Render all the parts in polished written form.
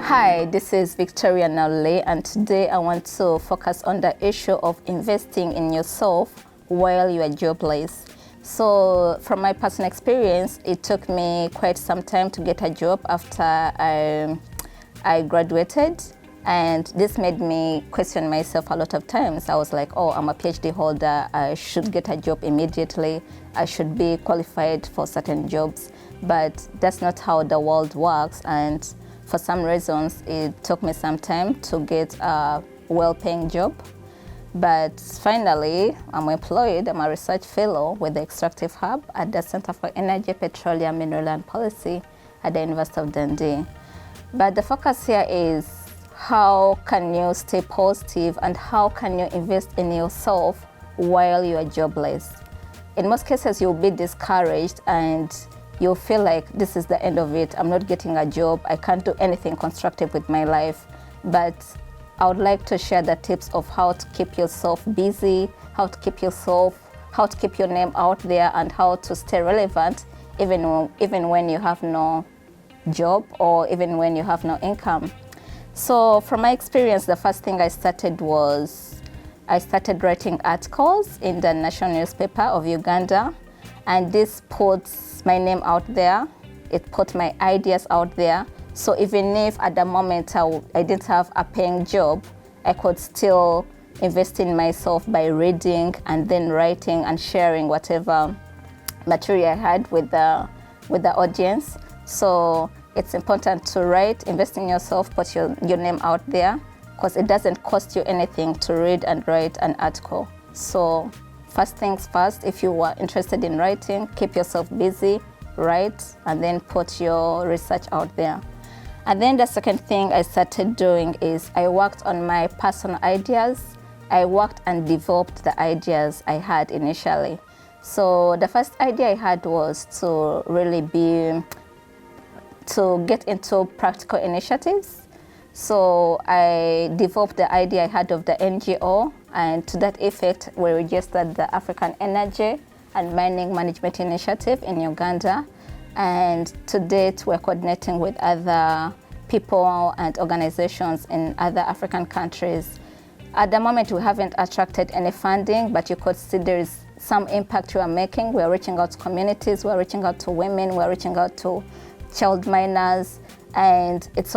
Hi, this is Victoria Nalule, and today I want to focus on the issue of investing in yourself while you are jobless. So from my personal experience, it took me quite some time to get a job after I graduated, and this made me question myself a lot of times. I was like, oh, I'm a PhD holder, I should get a job immediately, I should be qualified for certain jobs, but that's not how the world works, and for some reasons, it took me some time to get a well-paying job. But finally, I'm employed. I'm a research fellow with the Extractive Hub at the Center for Energy, Petroleum, Mineral and Policy at the University of Dundee. But the focus here is how can you stay positive and how can you invest in yourself while you are jobless. In most cases, you'll be discouraged and you'll feel like this is the end of it. I'm not getting a job. I can't do anything constructive with my life. But I would like to share the tips of how to keep yourself busy, how to keep your name out there, and how to stay relevant even when you have no job or even when you have no income. So from my experience, the first thing I started writing articles in the national newspaper of Uganda, and this puts my name out there. It put my ideas out there. So even if at the moment I didn't have a paying job, I could still invest in myself by reading and then writing and sharing whatever material I had with the audience. So it's important to write, invest in yourself, put your name out there, because it doesn't cost you anything to read and write an article. So first things first, if you are interested in writing, keep yourself busy, write, and then put your research out there. And then the second thing I started doing is I worked on my personal ideas. I worked and developed the ideas I had initially. So the first idea I had was to get into practical initiatives. So I developed the idea I had of the NGO, and to that effect, we registered the African Energy and Mining Management Initiative in Uganda. And to date, we're coordinating with other people and organizations in other African countries. At the moment, we haven't attracted any funding, but you could see there is some impact we are making. We are reaching out to communities, we are reaching out to women, we are reaching out to child miners, and it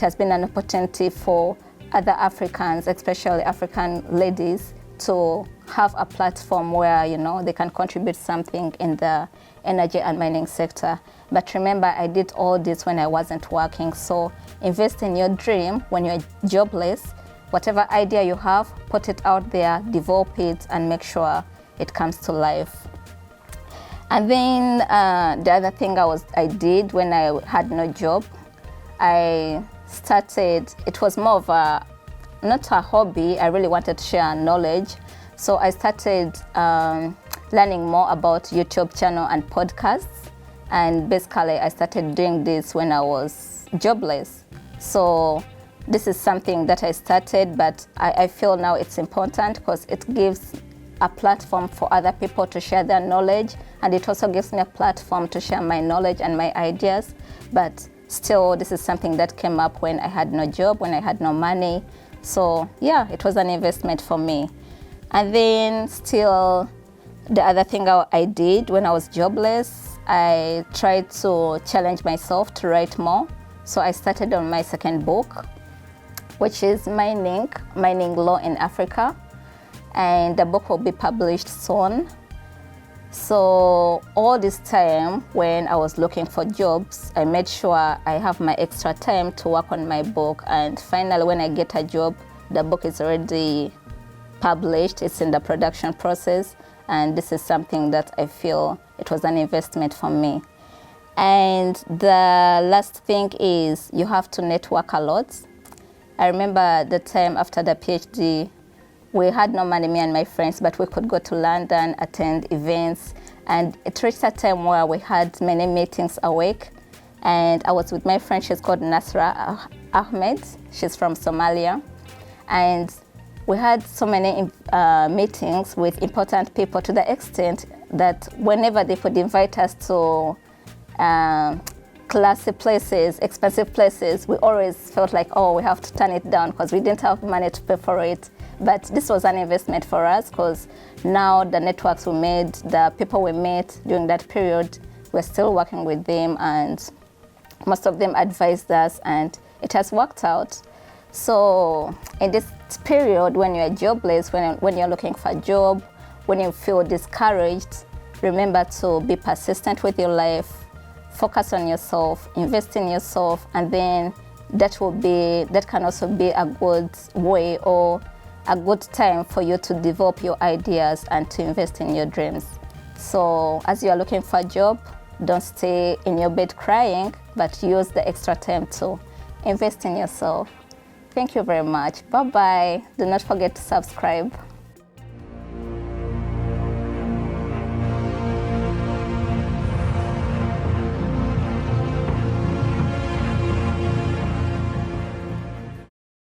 has been an opportunity for other Africans, especially African ladies, to have a platform where they can contribute something in the energy and mining sector. But remember, I did all this when I wasn't working. So invest in your dream when you're jobless. Whatever idea you have, put it out there, develop it, and make sure it comes to life. And then the other thing I did when I had no job, I started, it was more of not a hobby, I really wanted to share knowledge. So I started learning more about YouTube channel and podcasts. And basically I started doing this when I was jobless. So this is something that I started, but I feel now it's important because it gives a platform for other people to share their knowledge, and it also gives me a platform to share my knowledge and my ideas. But still, this is something that came up when I had no job, when I had no money. So yeah, it was an investment for me. And then still, the other thing I did when I was jobless, I tried to challenge myself to write more. So I started on my second book, which is Mining Law in Africa. And the book will be published soon. So all this time when I was looking for jobs, I made sure I have my extra time to work on my book. And finally, when I get a job, the book is already published, it's in the production process. And this is something that I feel it was an investment for me. And the last thing is you have to network a lot. I remember the time after the PhD, we had no money, me and my friends, but we could go to London, attend events. And it reached a time where we had many meetings a week. And I was with my friend, she's called Nasra Ahmed. She's from Somalia. And we had so many meetings with important people to the extent that whenever they could invite us to classy places, expensive places, we always felt like, oh, we have to turn it down because we didn't have money to pay for it. But this was an investment for us because now the networks we made, the people we met during that period, we're still working with them, and most of them advised us, and it has worked out. So in this period, when you're jobless, when you're looking for a job, when you feel discouraged, remember to be persistent with your life, focus on yourself, invest in yourself, and then that can also be a good way or a good time for you to develop your ideas and to invest in your dreams. So as you are looking for a job, don't stay in your bed crying, but use the extra time to invest in yourself. Thank you very much. Bye-bye. Do not forget to subscribe.